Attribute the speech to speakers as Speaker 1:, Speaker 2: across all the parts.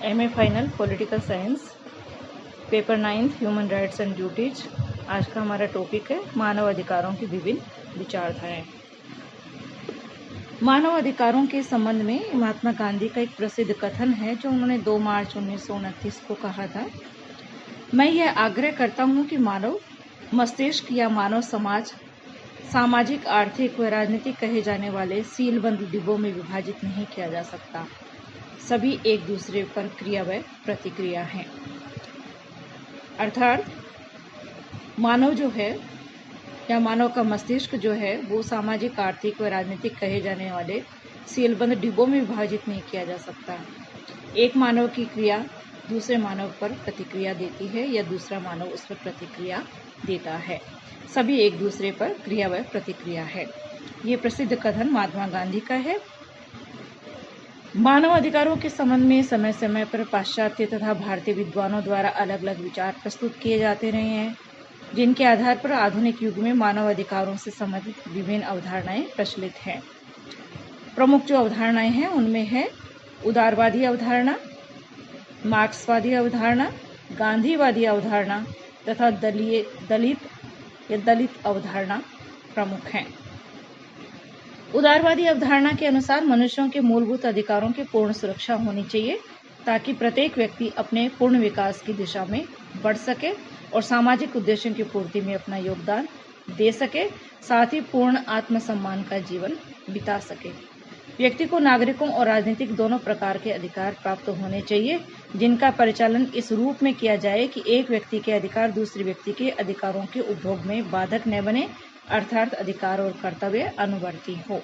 Speaker 1: MA final political science paper 9 human rights and duties. आज का हमारा टॉपिक है मानव अधिकारों की विभिन्न विचारधाराएं। मानव अधिकारों के संबंध में महात्मा गांधी का एक प्रसिद्ध कथन है जो उन्होंने 2 मार्च 1929 को कहा था। मैं यह आग्रह करता हूं कि मानव मस्तिष्क या मानव समाज सामाजिक, आर्थिक व राजनीतिक कहे जाने वाले सीलबंद डिब्बों में विभाजित नहीं किया जा सकता। सभी एक दूसरे पर क्रिया व प्रतिक्रिया हैं। अर्थात मानव जो है या मानव का मस्तिष्क जो है वो सामाजिक, आर्थिक व राजनीतिक कहे जाने वाले सीलबंद डिब्बों में विभाजित नहीं किया जा सकता। एक मानव की क्रिया दूसरे मानव पर प्रतिक्रिया देती है या दूसरा मानव उस पर प्रतिक्रिया देता है। सभी एक दूसरे पर क्रिया व प्रतिक्रिया है। ये प्रसिद्ध कथन महात्मा गांधी का है। मानव अधिकारों के संबंध में समय समय पर पाश्चात्य तथा भारतीय विद्वानों द्वारा अलग अलग विचार प्रस्तुत किए जाते रहे हैं, जिनके आधार पर आधुनिक युग में मानव अधिकारों से संबंधित विभिन्न अवधारणाएं प्रचलित हैं। प्रमुख जो अवधारणाएं हैं उनमें है उदारवादी अवधारणा, मार्क्सवादी अवधारणा, गांधीवादी अवधारणा तथा दलित अवधारणा प्रमुख हैं। उदारवादी अवधारणा के अनुसार मनुष्यों के मूलभूत अधिकारों की पूर्ण सुरक्षा होनी चाहिए ताकि प्रत्येक व्यक्ति अपने पूर्ण विकास की दिशा में बढ़ सके और सामाजिक उद्देश्यों की पूर्ति में अपना योगदान दे सके, साथ ही पूर्ण आत्मसम्मान का जीवन बिता सके। व्यक्ति को नागरिकों और राजनीतिक दोनों प्रकार के अधिकार प्राप्त होने चाहिए, जिनका परिचालन इस रूप में किया जाए कि एक व्यक्ति के अधिकार दूसरे व्यक्ति के अधिकारों के उपभोग में बाधक न बने, अर्थात अधिकार और कर्तव्य अनुवर्ती हो।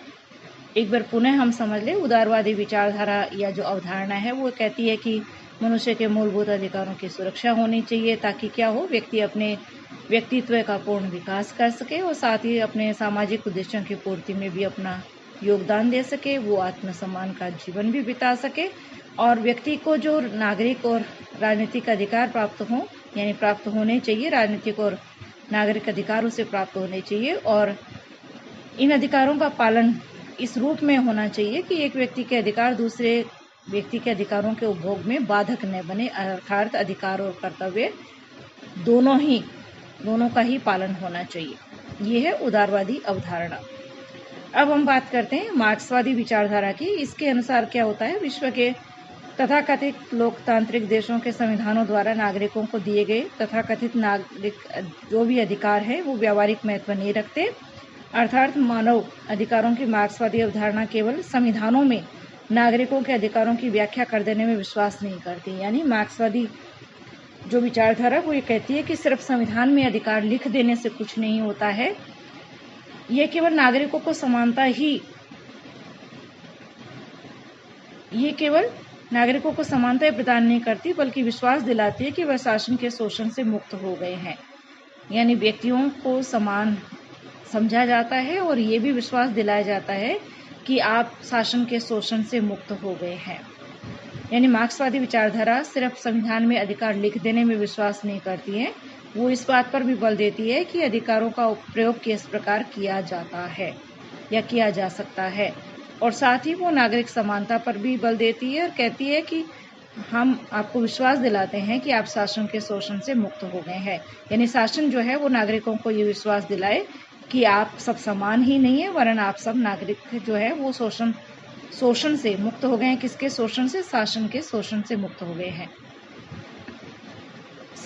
Speaker 1: एक बार पुनः हम समझ लें, उदारवादी विचारधारा या जो अवधारणा है वो कहती है कि मनुष्य के मूलभूत अधिकारों की सुरक्षा होनी चाहिए ताकि क्या हो, व्यक्ति अपने व्यक्तित्व का पूर्ण विकास कर सके और साथ ही अपने सामाजिक उद्देश्यों की पूर्ति में भी अपना योगदान दे सके, वो आत्मसम्मान का जीवन भी बिता सके और व्यक्ति को जो नागरिक और राजनीतिक अधिकार प्राप्त हो यानी प्राप्त होने चाहिए, राजनीतिक और नागरिक अधिकार उसे प्राप्त होने चाहिए और इन अधिकारों का पालन इस रूप में होना चाहिए कि एक व्यक्ति के अधिकार दूसरे व्यक्ति के अधिकारों के उपभोग में बाधक न बने, अर्थात अधिकार और कर्तव्य दोनों का ही पालन होना चाहिए। ये है उदारवादी अवधारणा। अब हम बात करते हैं मार्क्सवादी विचारधारा की। इसके अनुसार क्या होता है, विश्व के तथाकथित लोकतांत्रिक देशों के संविधानों द्वारा नागरिकों को दिए गए तथाकथित नागरिक जो भी अधिकार है वो व्यावहारिक महत्व नहीं रखते। अर्थात मानव अधिकारों की मार्क्सवादी अवधारणा केवल संविधानों में नागरिकों के अधिकारों की व्याख्या कर देने में विश्वास नहीं करती। यानी मार्क्सवादी जो विचारधारा वो ये कहती है कि सिर्फ संविधान में अधिकार लिख देने से कुछ नहीं होता है, ये केवल नागरिकों को समानता प्रदान नहीं करती बल्कि विश्वास दिलाती है कि वह शासन के शोषण से मुक्त हो गए हैं। यानी व्यक्तियों को समान समझा जाता है और ये भी विश्वास दिलाया जाता है कि आप शासन के शोषण से मुक्त हो गए हैं। यानी मार्क्सवादी विचारधारा सिर्फ संविधान में अधिकार लिख देने में विश्वास नहीं करती है, वो इस बात पर भी बल देती है कि अधिकारों का प्रयोग किस प्रकार किया जाता है या किया जा सकता है और साथ ही वो नागरिक समानता पर भी बल देती है और कहती है कि हम आपको विश्वास दिलाते हैं कि आप शासन के शोषण से मुक्त हो गए हैं। यानी शासन जो है वो नागरिकों को ये विश्वास दिलाए कि आप सब समान ही नहीं है, वरन आप सब नागरिक जो है वो शोषण से मुक्त हो गए हैं। किसके शोषण से? शासन के शोषण से मुक्त हो गए हैं।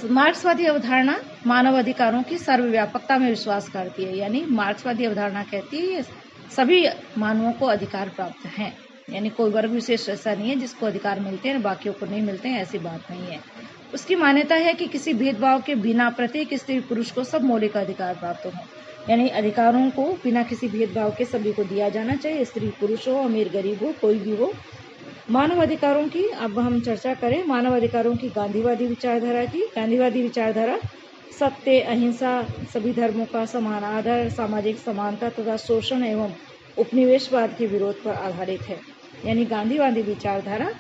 Speaker 1: मार्क्सवादी अवधारणा मानव अधिकारों की सर्वव्यापकता में विश्वास करती है। यानी मार्क्सवादी अवधारणा कहती है सभी मानवों को अधिकार प्राप्त हैं, यानी कोई वर्ग विशेष ऐसा नहीं है जिसको अधिकार मिलते हैं बाकियों को नहीं मिलते हैं, ऐसी बात नहीं है। उसकी मान्यता है कि किसी भेदभाव के बिना प्रत्येक स्त्री पुरुष को सब मौलिक अधिकार प्राप्त हों। यानी अधिकारों को बिना किसी भेदभाव के सभी को दिया जाना चाहिए, स्त्री पुरुष हो, अमीर गरीब हो, कोई भी हो। मानव अधिकारों की अब हम चर्चा करें। मानव अधिकारों की गांधीवादी विचारधारा की। गांधीवादी विचारधारा सत्य, अहिंसा, सभी धर्मों का समान आदर, सामाजिक समानता तथा शोषण एवं उपनिवेशवाद के विरोध पर आधारित है। यानी गांधीवादी विचारधारा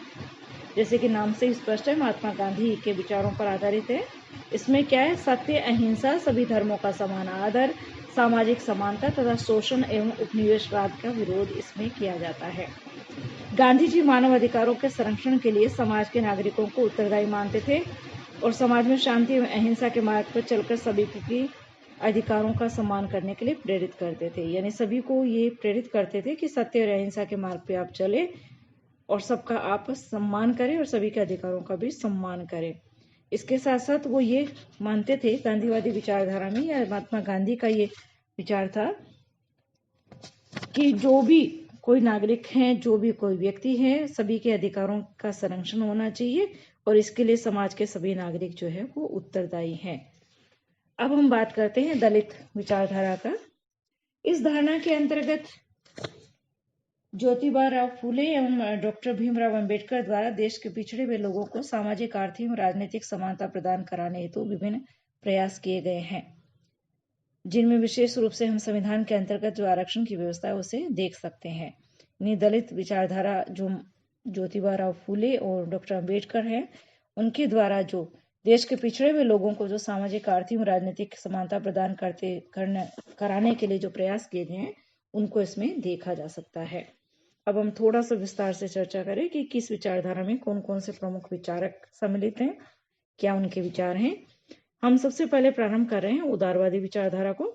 Speaker 1: जैसे कि नाम से स्पष्ट है, महात्मा गांधी के विचारों पर आधारित है। इसमें क्या है? सत्य, अहिंसा, सभी धर्मों का समान आदर, सामाजिक समानता तथा शोषण एवं उपनिवेशवाद का विरोध इसमें किया जाता है। गांधी जी मानव अधिकारों के संरक्षण के लिए समाज के नागरिकों को उत्तरदायी मानते थे और समाज में शांति एवं अहिंसा के मार्ग पर चलकर सभी की अधिकारों का सम्मान करने के लिए प्रेरित करते थे। यानी सभी को ये प्रेरित करते थे कि सत्य और अहिंसा के मार्ग पे आप चले और सबका आप सम्मान करें और सभी के अधिकारों का भी सम्मान करें। इसके साथ साथ वो ये मानते थे, गांधीवादी विचारधारा में या महात्मा गांधी का ये विचार था कि जो भी कोई नागरिक है, जो भी कोई व्यक्ति है, सभी के अधिकारों का संरक्षण होना चाहिए और इसके लिए समाज के सभी नागरिक जो है वो उत्तरदायी हैं। अब हम बात करते हैं दलित विचारधारा का। इस धारणा के अंतर्गत ज्योतिबा राव फूले एवं डॉक्टर भीमराव अंबेडकर द्वारा देश के पिछड़े हुए लोगों को सामाजिक, आर्थिक और राजनीतिक समानता प्रदान कराने हेतु विभिन्न प्रयास किए गए हैं, जिनमें विशेष रूप से हम संविधान के अंतर्गत जो आरक्षण की व्यवस्था है उसे देख सकते हैं। यानी दलित विचारधारा जो ज्योतिबा राव फूले और डॉक्टर अंबेडकर हैं, उनके द्वारा जो देश के पिछड़े हुए लोगों को जो सामाजिक, आर्थिक और राजनीतिक समानता प्रदान कराने के लिए जो प्रयास किए गए हैं, उनको इसमें देखा जा सकता है। अब हम थोड़ा सा विस्तार से चर्चा करें कि किस विचारधारा में कौन कौन से प्रमुख विचारक सम्मिलित हैं, क्या उनके विचार हैं। हम सबसे पहले प्रारंभ कर रहे हैं उदारवादी विचारधारा को।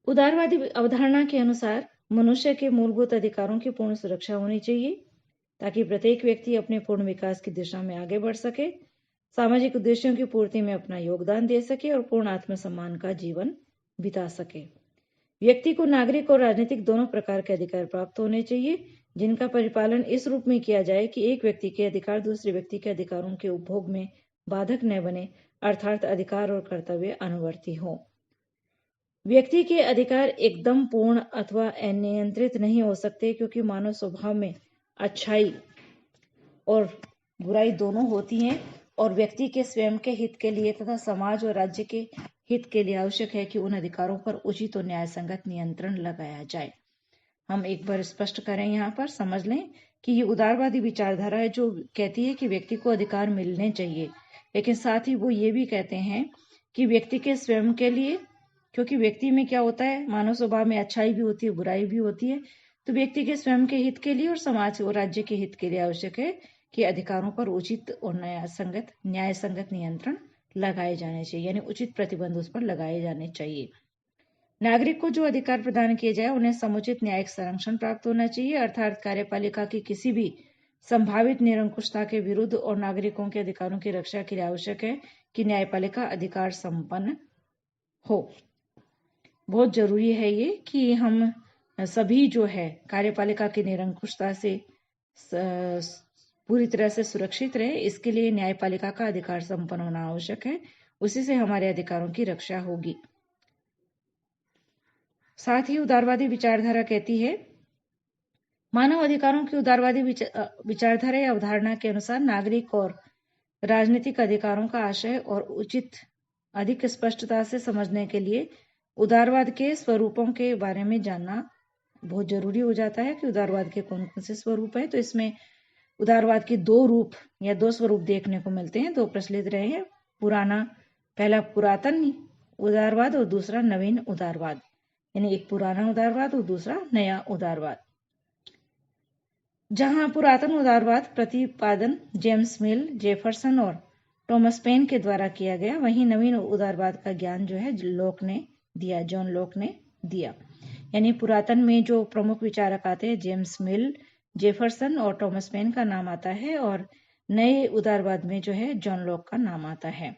Speaker 1: उदारवादी अवधारणा के अनुसार मनुष्य के मूलभूत अधिकारों की पूर्ण सुरक्षा होनी चाहिए ताकि प्रत्येक व्यक्ति अपने पूर्ण विकास की दिशा में आगे बढ़ सके, सामाजिक उद्देश्यों की पूर्ति में अपना योगदान दे सके और पूर्ण आत्मसम्मान का जीवन बिता सके। व्यक्ति को नागरिक और राजनीतिक दोनों प्रकार के अधिकार प्राप्त होने चाहिए, जिनका परिपालन इस रूप में किया जाए कि एक व्यक्ति के अधिकार दूसरे व्यक्ति के अधिकारों के उपभोग में बाधक न बने, अर्थात अधिकार और कर्तव्य अनुवर्ती हो। व्यक्ति के अधिकार एकदम पूर्ण अथवा अनियंत्रित नहीं हो सकते, क्योंकि मानव स्वभाव में अच्छाई और बुराई दोनों होती हैं और व्यक्ति के स्वयं के हित के लिए तथा समाज और राज्य के हित के लिए आवश्यक है कि उन अधिकारों पर उचित और न्यायसंगत नियंत्रण लगाया जाए। हम एक बार स्पष्ट करें, यहाँ पर समझ लें कि ये उदारवादी विचारधारा है जो कहती है कि व्यक्ति को अधिकार मिलने चाहिए, लेकिन साथ ही वो ये भी कहते हैं कि व्यक्ति के स्वयं के लिए, क्योंकि व्यक्ति में क्या होता है, मानव स्वभाव में अच्छाई भी होती है, बुराई भी होती है, तो व्यक्ति के स्वयं के हित के लिए और समाज और राज्य के हित के लिए आवश्यक है कि अधिकारों पर उचित और न्याय संगत नियंत्रण लगाए जाने चाहिए, यानी उचित प्रतिबंध उस पर लगाए जाने चाहिए। नागरिक को जो अधिकार प्रदान किए जाए उन्हें समुचित न्यायिक संरक्षण प्राप्त होना चाहिए, अर्थात कार्यपालिका की किसी भी संभावित निरंकुशता के विरुद्ध और नागरिकों के अधिकारों की रक्षा के लिए आवश्यक है कि न्यायपालिका अधिकार संपन्न हो। बहुत जरूरी है ये कि हम सभी जो है कार्यपालिका की निरंकुशता से पूरी तरह से सुरक्षित रहे, इसके लिए न्यायपालिका का अधिकार संपन्न होना आवश्यक है, उसी से हमारे अधिकारों की रक्षा होगी। साथ ही उदारवादी विचारधारा कहती है, मानव अधिकारों की उदारवादी विचारधारा या अवधारणा के अनुसार नागरिक और राजनीतिक अधिकारों का आशय और उचित अधिक स्पष्टता से समझने के लिए उदारवाद के स्वरूपों के बारे में जानना बहुत जरूरी हो जाता है कि उदारवाद के कौन कौन से स्वरूप है। तो इसमें उदारवाद के दो रूप या दो स्वरूप देखने को मिलते हैं, दो प्रचलित रहे हैं। पहला पुरातन उदारवाद और दूसरा नवीन उदारवाद, यानी एक पुराना उदारवाद और दूसरा नया उदारवाद। जहां पुरातन उदारवाद प्रतिपादन जेम्स मिल, जेफरसन और टॉमस पेन के द्वारा किया गया, वहीं नवीन उदारवाद का ज्ञान जो है जॉन लॉक ने दिया। यानी पुरातन में जो प्रमुख विचारक आते हैं, जेम्स मिल, जेफरसन और टॉमस पेन का नाम आता है, और नए उदारवाद में जो है जॉन लॉक का नाम आता है।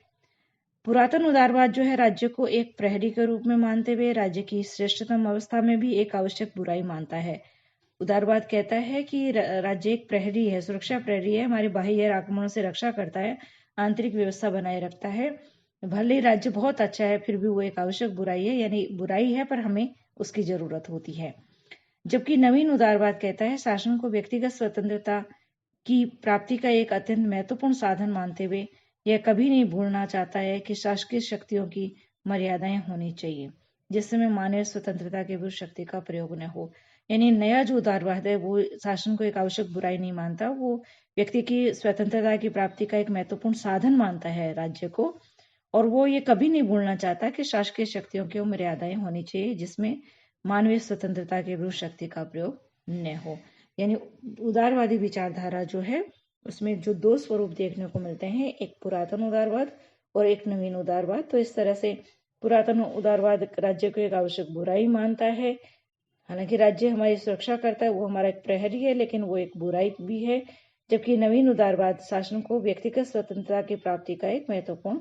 Speaker 1: पुरातन उदारवाद जो है राज्य को एक प्रहरी के रूप में मानते हुए राज्य की श्रेष्ठतम अवस्था में भी एक आवश्यक बुराई मानता है। उदारवाद कहता है कि राज्य एक प्रहरी है, सुरक्षा प्रहरी है, हमारे बाह्य आक्रमणों से रक्षा करता है, आंतरिक व्यवस्था बनाए रखता है। भले ही राज्य बहुत अच्छा है, फिर भी वो एक आवश्यक बुराई है, यानी बुराई है पर हमें उसकी जरूरत होती है। जबकि नवीन उदारवाद कहता है शासन को व्यक्तिगत स्वतंत्रता की प्राप्ति का एक अत्यंत महत्वपूर्ण साधन मानते हुए यह कभी नहीं भूलना चाहता है कि शासकीय शक्तियों की मर्यादाएं होनी चाहिए, जिसमें मानव स्वतंत्रता के विरुद्ध शक्ति का प्रयोग न हो। यानी नया जो उदारवाद है वो शासन को एक आवश्यक बुराई नहीं मानता, वो व्यक्ति की स्वतंत्रता की प्राप्ति का एक महत्वपूर्ण साधन मानता है राज्य को, और वो ये कभी नहीं भूलना चाहता कि शासकीय शक्तियों की मर्यादाएं होनी चाहिए जिसमें मानवीय स्वतंत्रता के विरुद्ध शक्ति का प्रयोग न हो। यानी उदारवादी विचारधारा जो है उसमें जो दो स्वरूप देखने को मिलते हैं, एक पुरातन उदारवाद और एक नवीन उदारवाद। तो इस तरह से पुरातन उदारवाद राज्य को एक आवश्यक बुराई मानता है, हालांकि राज्य हमारी सुरक्षा करता है, वो हमारा एक प्रहरी है, लेकिन वो एक बुराई भी है। जबकि नवीन उदारवाद शासन को व्यक्तिगत स्वतंत्रता की प्राप्ति का एक महत्वपूर्ण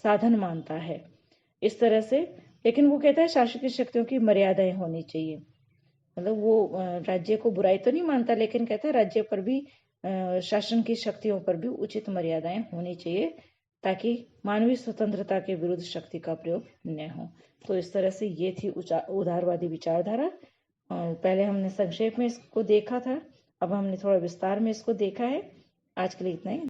Speaker 1: साधन मानता है। इस तरह से, लेकिन वो कहता है शासन की शक्तियों की मर्यादाएं होनी चाहिए। मतलब वो राज्य को बुराई तो नहीं मानता, लेकिन कहता है राज्य पर भी, शासन की शक्तियों पर भी उचित मर्यादाएं होनी चाहिए, ताकि मानवीय स्वतंत्रता के विरुद्ध शक्ति का प्रयोग न हो। तो इस तरह से ये थी उदारवादी विचारधारा। पहले हमने संक्षेप में इसको देखा था, अब हमने थोड़ा विस्तार में इसको देखा है। आज के लिए इतना ही।